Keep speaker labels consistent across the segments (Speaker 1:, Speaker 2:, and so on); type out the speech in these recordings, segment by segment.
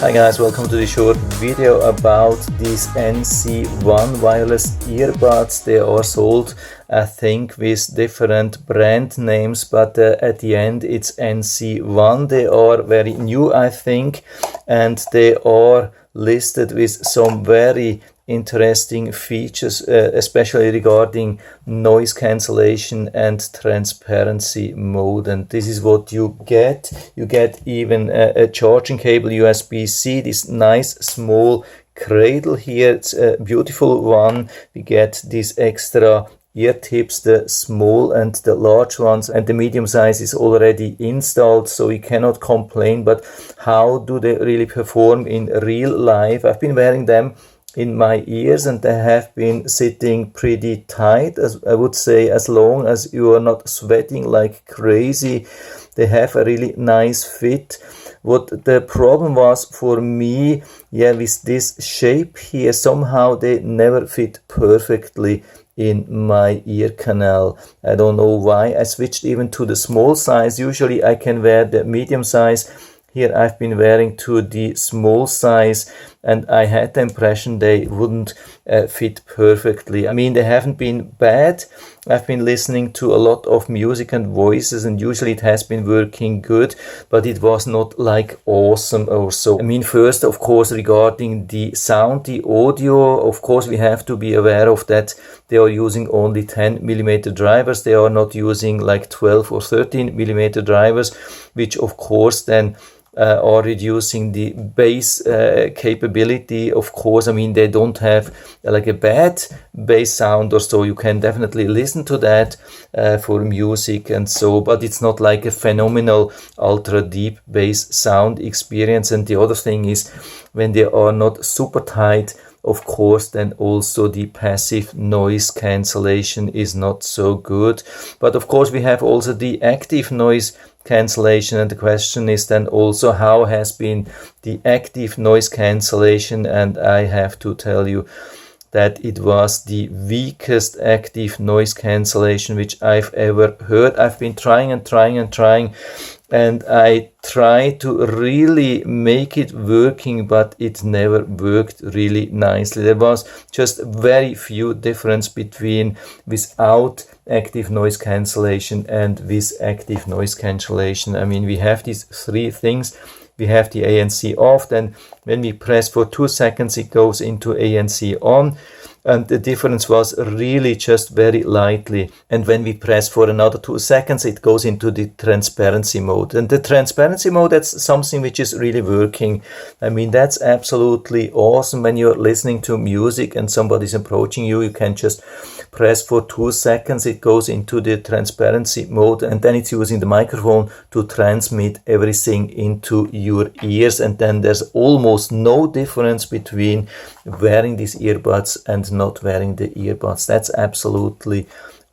Speaker 1: Hi guys, welcome to this short video about these NC1 wireless earbuds. They are sold, I think, with different brand names, but at the end it's NC1. They are very new, I think, and they are listed with some very interesting features, especially regarding noise cancellation and transparency mode. And this is what you get. You get even a charging cable, USB-C, this nice small cradle here. It's a beautiful one. We get these extra ear tips, the small and the large ones, and the medium size is already installed, so you cannot complain. But how do they really perform in real life? I've been wearing them in my ears and they have been sitting pretty tight, as I would say, as long as you are not sweating like crazy. They have a really nice fit. What the problem was for me, with this shape here, somehow they never fit perfectly in my ear canal. I don't know why. I switched even to the small size. Usually I can wear the medium size. Here I've been wearing to the small size and I had the impression they wouldn't fit perfectly. I mean, they haven't been bad. I've been listening to a lot of music and voices and usually it has been working good, but it was not like awesome or so. I mean, first, of course, regarding the sound, the audio, of course, we have to be aware of that. They are using only 10mm drivers. They are not using like 12 or 13mm drivers, which of course then are reducing the bass capability. Of course, I mean, they don't have like a bad bass sound or so. You can definitely listen to that for music and so, but it's not like a phenomenal ultra deep bass sound experience. And the other thing is, when they are not super tight, of course, then also the passive noise cancellation is not so good. But of course, we have also the active noise cancellation, and the question is then also how has been the active noise cancellation, and I have to tell you that it was the weakest active noise cancellation which I've ever heard. I've been trying and trying and trying, and I try to really make it working, but it never worked really nicely. There was just very few difference between without active noise cancellation and with active noise cancellation. I mean, we have these three things. We have the ANC off, then when we press for 2 seconds it goes into ANC on, and the difference was really just very lightly. And when we press for another 2 seconds it goes into the transparency mode. And the transparency mode, that's something which is really working. I mean, that's absolutely awesome. When you're listening to music and somebody's approaching you, you can just press for 2 seconds, it goes into the transparency mode, and then it's using the microphone to transmit everything into your ears. And then there's almost no difference between wearing these earbuds and not wearing the earbuds. That's absolutely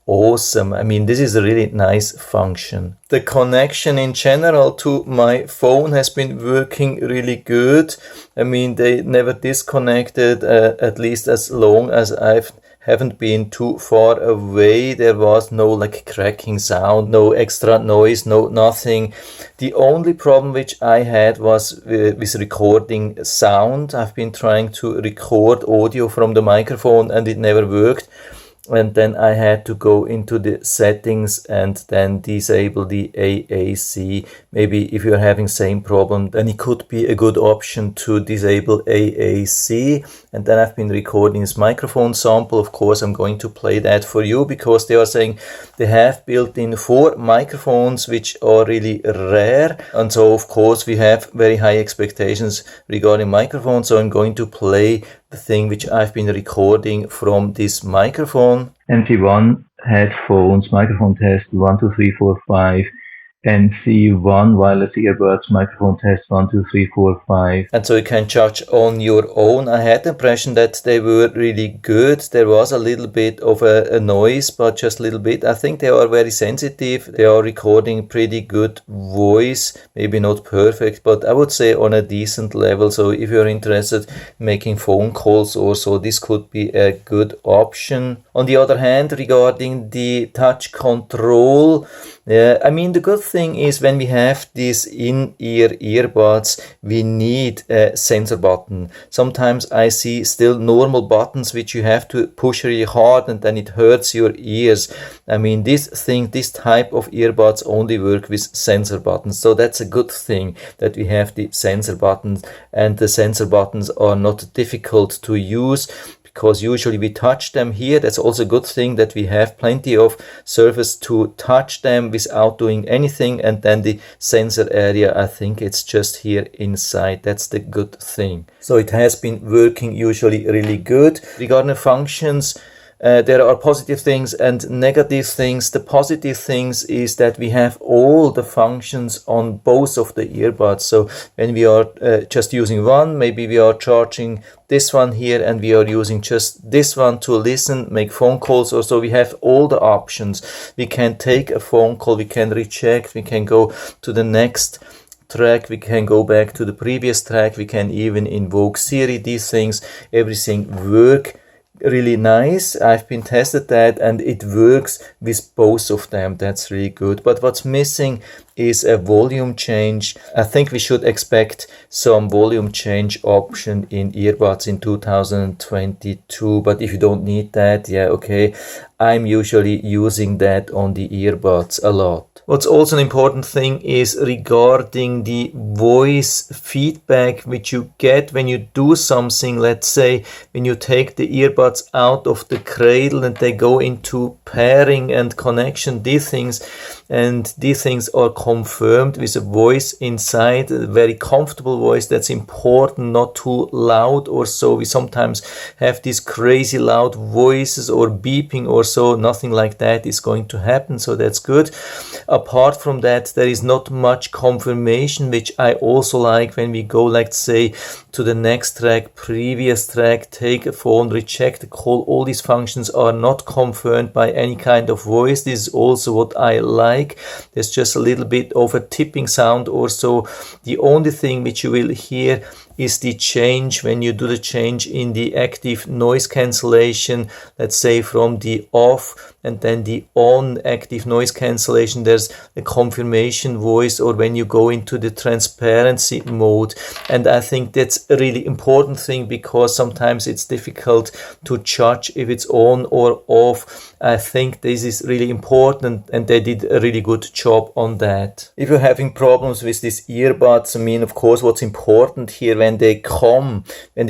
Speaker 1: awesome. I mean, this is a really nice function. The connection in general to my phone has been working really good. I mean, they never disconnected, at least as long as I haven't been too far away. There was no like cracking sound, no extra noise, no nothing. The only problem which I had was with recording sound. I've been trying to record audio from the microphone and it never worked. And then I had to go into the settings and then disable the AAC. Maybe if you're having same problem, then it could be a good option to disable AAC. And then I've been recording this microphone sample. Of course, I'm going to play that for you because they are saying they have built in 4 microphones, which are really rare. And so, of course, we have very high expectations regarding microphones. So I'm going to play the thing which I've been recording from this microphone. NC1 headphones, microphone test 1, 2, 3, 4, 5. NC1 wireless earbuds, microphone test 1, 2, 3, 4, 5. And so you can judge on your own. I had the impression that they were really good. There was a little bit of a noise, but just a little bit. I think they are very sensitive. They are recording pretty good voice, maybe not perfect, but I would say on a decent level. So if you're interested in making phone calls or so, this could be a good option. On the other hand, regarding the touch control, I mean, the good thing is when we have these in-ear earbuds, we need a sensor button. Sometimes I see still normal buttons which you have to push really hard and then it hurts your ears. I mean, this type of earbuds only work with sensor buttons. So that's a good thing that we have the sensor buttons, and the sensor buttons are not difficult to use, because usually we touch them here. That's also a good thing that we have plenty of surface to touch them without doing anything. And then the sensor area, I think it's just here inside. That's the good thing. So it has been working usually really good. Regarding the functions, there are positive things and negative things. The positive things is that we have all the functions on both of the earbuds. So when we are just using one, maybe we are charging this one here and we are using just this one to listen, make phone calls or so. We have all the options. We can take a phone call, we can reject, we can go to the next track, we can go back to the previous track, we can even invoke Siri. These things, everything work really nice. I've been tested that and it works with both of them. That's really good. But what's missing is a volume change. I think we should expect some volume change option in earbuds in 2022. But if you don't need that, yeah, okay. I'm usually using that on the earbuds a lot. What's also an important thing is regarding the voice feedback which you get when you do something. Let's say when you take the earbuds out of the cradle and they go into pairing and connection, these things are confirmed with a voice inside, a very comfortable voice. That's important, not too loud or so. We sometimes have these crazy loud voices or beeping or so. Nothing like that is going to happen, so that's good. Apart from that, there is not much confirmation, which I also like when we go, let's say, to the next track, previous track, take a phone, reject the call. All these functions are not confirmed by any kind of voice. This is also what I like. There's just a little bit of a tipping sound or so. The only thing which you will hear is the change when you do the change in the active noise cancellation, let's say from the off and then the on active noise cancellation. There's a confirmation voice, or when you go into the transparency mode. And I think that's a really important thing, because sometimes it's difficult to judge if it's on or off. I think this is really important and they did a really good job on that. If you're having problems with these earbuds, I mean, of course, what's important here, when they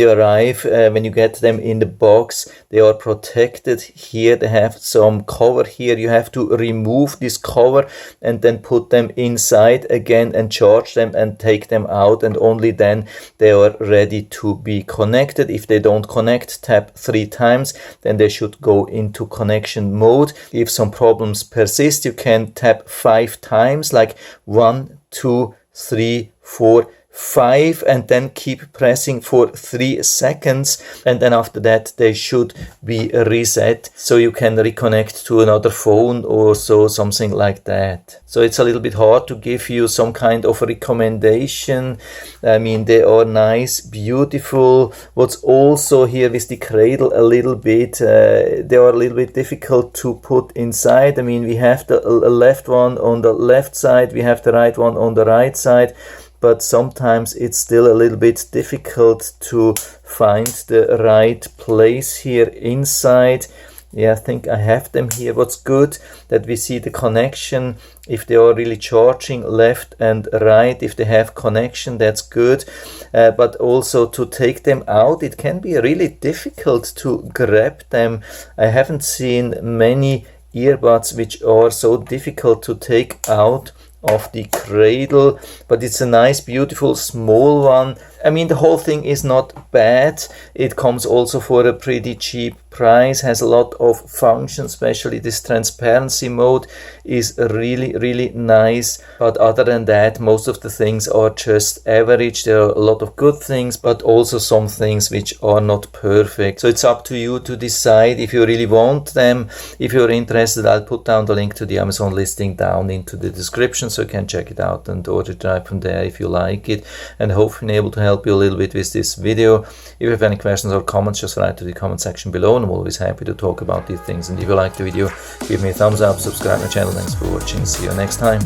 Speaker 1: arrive, when you get them in the box, they are protected. Here they have some cover here. You have to remove this cover and then put them inside again and charge them and take them out, and only then they are ready to be connected. If they don't connect, tap 3 times, then they should go into connection mode. If some problems persist, you can tap 5 times, like 1, 2, 3, 4, 5, and then keep pressing for 3 seconds, and then after that they should be reset, so you can reconnect to another phone or so, something like that. So it's a little bit hard to give you some kind of recommendation. I mean, they are nice, beautiful. What's also here with the cradle a little bit, they are a little bit difficult to put inside. I mean, we have the left one on the left side, we have the right one on the right side, but sometimes it's still a little bit difficult to find the right place here inside. Yeah, I think I have them here. What's good, that we see the connection, if they are really charging left and right, if they have connection, that's good. But also to take them out, it can be really difficult to grab them. I haven't seen many earbuds which are so difficult to take out of the cradle, but it's a nice, beautiful, small one. I mean, the whole thing is not bad. It comes also for a pretty cheap price, has a lot of functions, especially this transparency mode is really, really nice. But other than that, most of the things are just average. There are a lot of good things, but also some things which are not perfect. So it's up to you to decide if you really want them. If you're interested, I'll put down the link to the Amazon listing down into the description, so you can check it out and order it right from there if you like it. And hopefully able to help you a little bit with this video. If you have any questions or comments, just write to the comment section below. I'm always happy to talk about these things. And if you like the video, give me a thumbs up, subscribe my channel. Thanks for watching. See you next time.